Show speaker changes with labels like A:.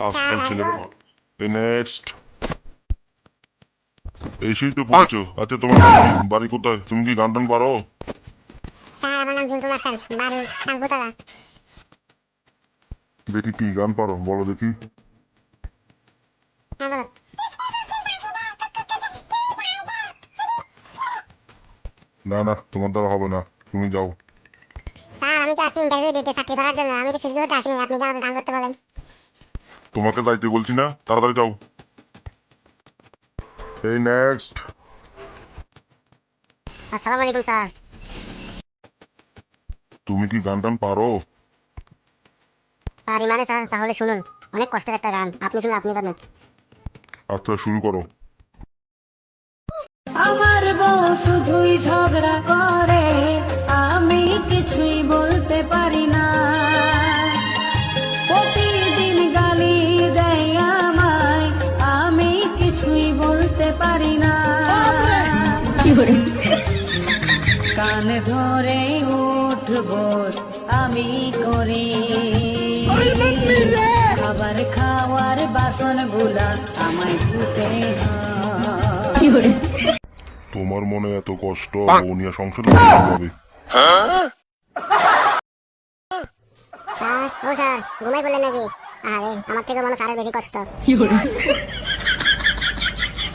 A: আজকাল ছেলেরা নেক্সট এসেই তো পড়েছো। আচ্ছা তোমার নাম কি, বাড়ি কোথায়, তুমি কি গান টান পারো?
B: স্যার আমার নাম জিঙ্কু মাস্টার, বাড়ি সাঙ্কুতলা।
A: দেখি কি গান পারো, বলো দেখি।
B: হ্যাঁ বলো।
A: না না, তোমার দ্বারা হবে না, তুমি যাও।
B: স্যার আমি তো আছি ইন্টারভিউ দিতে চাকরি করার জন্য, আমি তো শিল্পী হতে আসিনি, আপনি যা আমাকে গান করতে বলেন।
A: তোমাকে যাইতে বলছি না, তাড়াতাড়ি যাও। এই নেক্সট।
B: আসসালামু আলাইকুম স্যার।
A: তুমি কি গান টান পারো?
B: পারি মানে স্যার, তাহলে শুনুন, অনেক কষ্টের একটা গান, আপনি শুনুন, আপনি জানেন।
A: আচ্ছা শুরু করো।
C: আমার বউ শুধুই ঝগড়া করে, আমি কিছুই বলতে পারি না। প্রতিদিন গালি দেয় আমায়, আমি কিছুই বলতে পারি না। কান ধরে উঠবো আমি করি, খাবার খাওয়ার বাসন গুলা আমায় ধুতে হয়।
A: তোমার মনে এত কষ্ট, ও নিয়ে সংসার করতে হবে।
B: স্যার ও স্যার ঘুমাই বললেন নাকি? আরে আমার থেকে মনে হয় স্যারের বেশি কষ্ট।